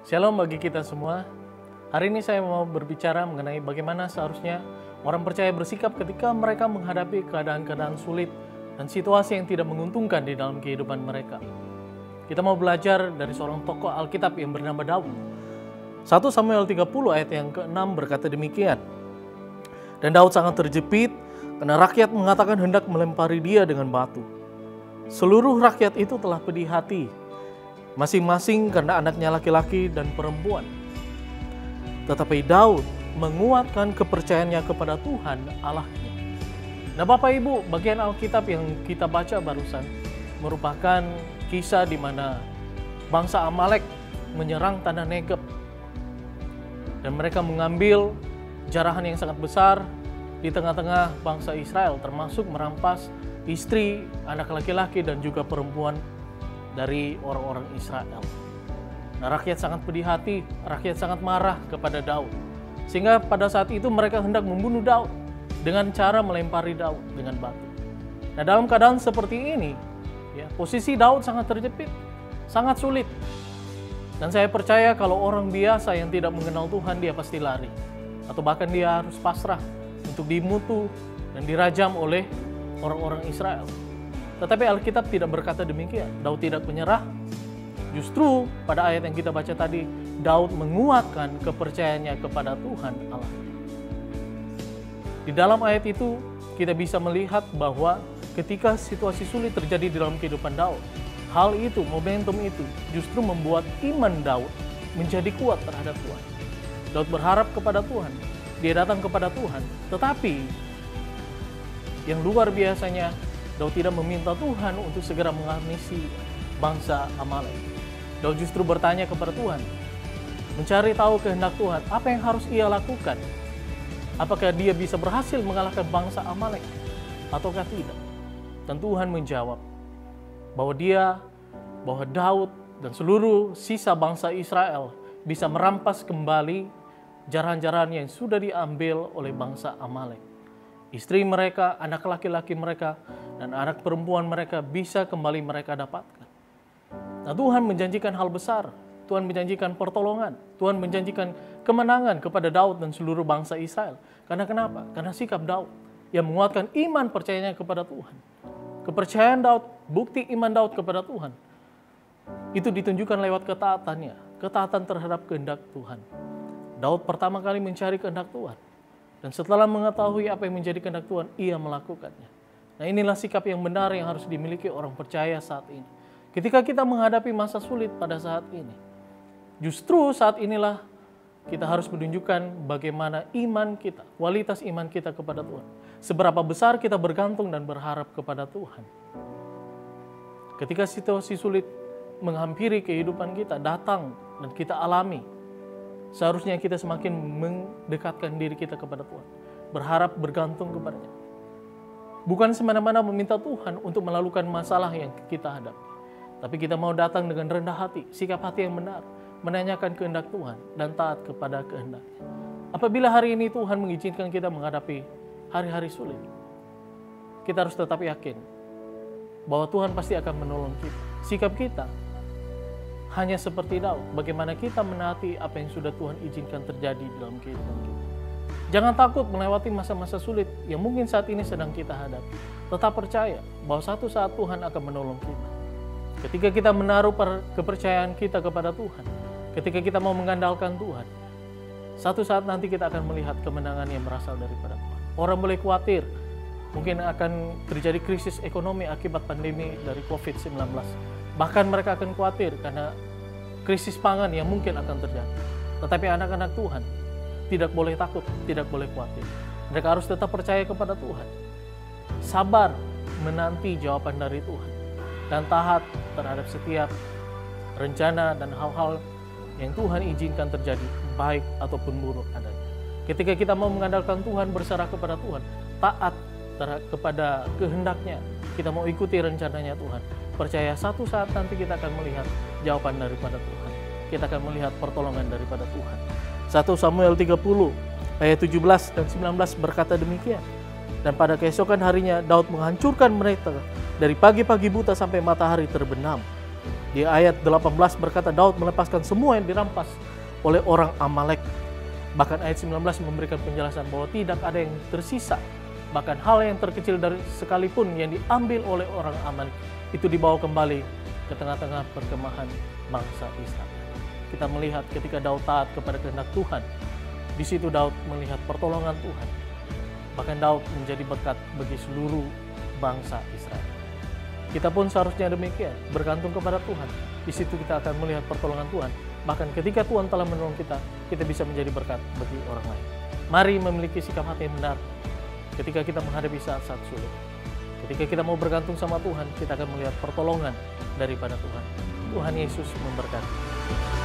Shalom bagi kita semua. Hari ini saya mau berbicara mengenai bagaimana seharusnya orang percaya bersikap ketika mereka menghadapi keadaan-keadaan sulit dan situasi yang tidak menguntungkan di dalam kehidupan mereka. Kita mau belajar dari seorang tokoh Alkitab yang bernama Daud. 1 Samuel 30 ayat yang ke-6 berkata demikian. Dan Daud sangat terjepit karena rakyat mengatakan hendak melempari dia dengan batu. Seluruh rakyat itu telah pedih hati, masing-masing karena anaknya laki-laki dan perempuan. Tetapi Daud menguatkan kepercayaannya kepada Tuhan Allahnya. Nah Bapak Ibu, bagian Alkitab yang kita baca barusan merupakan kisah di mana bangsa Amalek menyerang tanah Negeb. Dan mereka mengambil jarahan yang sangat besar di tengah-tengah bangsa Israel, termasuk merampas istri, anak laki-laki dan juga perempuan dari orang-orang Israel. Nah, rakyat sangat pedih hati, rakyat sangat marah kepada Daud. Sehingga pada saat itu mereka hendak membunuh Daud dengan cara melempari Daud dengan batu. Nah, dalam keadaan seperti ini, ya, posisi Daud sangat terjepit, sangat sulit. Dan saya percaya kalau orang biasa yang tidak mengenal Tuhan, dia pasti lari. Atau bahkan dia harus pasrah untuk dimutu dan dirajam oleh orang-orang Israel. Tetapi Alkitab tidak berkata demikian. Daud tidak menyerah. Justru pada ayat yang kita baca tadi, Daud menguatkan kepercayaannya kepada Tuhan Allah. Di dalam ayat itu kita bisa melihat bahwa ketika situasi sulit terjadi di dalam kehidupan Daud, hal itu, momentum itu justru membuat iman Daud menjadi kuat terhadap Tuhan. Daud berharap kepada Tuhan, dia datang kepada Tuhan. Tetapi yang luar biasanya, Daud tidak meminta Tuhan untuk segera menghabisi bangsa Amalek. Daud justru bertanya kepada Tuhan, mencari tahu kehendak Tuhan, apa yang harus ia lakukan? Apakah dia bisa berhasil mengalahkan bangsa Amalek ataukah tidak? Dan Tuhan menjawab bahwa Daud dan seluruh sisa bangsa Israel bisa merampas kembali jarahan-jarahan yang sudah diambil oleh bangsa Amalek. Istri mereka, anak laki-laki mereka, dan anak perempuan mereka bisa kembali mereka dapatkan. Nah, Tuhan menjanjikan hal besar. Tuhan menjanjikan pertolongan. Tuhan menjanjikan kemenangan kepada Daud dan seluruh bangsa Israel. Karena kenapa? Karena sikap Daud yang menguatkan iman percayanya kepada Tuhan. Kepercayaan Daud, bukti iman Daud kepada Tuhan, itu ditunjukkan lewat ketaatannya. Ketaatan terhadap kehendak Tuhan. Daud pertama kali mencari kehendak Tuhan. Dan setelah mengetahui apa yang menjadi kehendak Tuhan, ia melakukannya. Nah, inilah sikap yang benar yang harus dimiliki orang percaya saat ini. Ketika kita menghadapi masa sulit pada saat ini, justru saat inilah kita harus menunjukkan bagaimana iman kita, kualitas iman kita kepada Tuhan. Seberapa besar kita bergantung dan berharap kepada Tuhan. Ketika situasi sulit menghampiri kehidupan kita, datang dan kita alami, seharusnya kita semakin mendekatkan diri kita kepada Tuhan. Berharap, bergantung kepadanya. Bukan semena-mena meminta Tuhan untuk melalukan masalah yang kita hadapi. Tapi kita mau datang dengan rendah hati, sikap hati yang benar, menanyakan kehendak Tuhan dan taat kepada kehendaknya. Apabila hari ini Tuhan mengizinkan kita menghadapi hari-hari sulit, kita harus tetap yakin bahwa Tuhan pasti akan menolong kita. Sikap kita hanya seperti Daud, bagaimana kita menaati apa yang sudah Tuhan izinkan terjadi dalam kehidupan kita. Jangan takut melewati masa-masa sulit yang mungkin saat ini sedang kita hadapi. Tetap percaya bahwa satu saat Tuhan akan menolong kita. Ketika kita menaruh kepercayaan kita kepada Tuhan, ketika kita mau mengandalkan Tuhan, satu saat nanti kita akan melihat kemenangan yang berasal daripada Tuhan. Orang boleh khawatir, mungkin akan terjadi krisis ekonomi akibat pandemi dari COVID-19. Bahkan mereka akan khawatir karena krisis pangan yang mungkin akan terjadi. Tetapi anak-anak Tuhan tidak boleh takut, tidak boleh khawatir. Mereka harus tetap percaya kepada Tuhan. Sabar menanti jawaban dari Tuhan. Dan taat terhadap setiap rencana dan hal-hal yang Tuhan izinkan terjadi, baik ataupun buruk adanya. Ketika kita mau mengandalkan Tuhan, berserah kepada Tuhan, taat kepada kehendaknya, kita mau ikuti rencananya Tuhan, percaya satu saat nanti kita akan melihat jawaban daripada Tuhan. Kita akan melihat pertolongan daripada Tuhan. 1 Samuel 30 ayat 17 dan 19 berkata demikian. Dan pada keesokan harinya Daud menghancurkan mereka dari pagi-pagi buta sampai matahari terbenam. Di ayat 18 berkata Daud melepaskan semua yang dirampas oleh orang Amalek. Bahkan ayat 19 memberikan penjelasan bahwa tidak ada yang tersisa. Bahkan hal yang terkecil dari sekalipun yang diambil oleh orang Amalek itu dibawa kembali ke tengah-tengah perkemahan bangsa Israel. Kita melihat ketika Daud taat kepada kehendak Tuhan, di situ Daud melihat pertolongan Tuhan. Bahkan Daud menjadi berkat bagi seluruh bangsa Israel. Kita pun seharusnya demikian, bergantung kepada Tuhan. Di situ kita akan melihat pertolongan Tuhan. Bahkan ketika Tuhan telah menolong kita, kita bisa menjadi berkat bagi orang lain. Mari memiliki sikap hati yang benar ketika kita menghadapi saat-saat sulit. Ketika kita mau bergantung sama Tuhan, kita akan melihat pertolongan daripada Tuhan. Tuhan Yesus memberkati.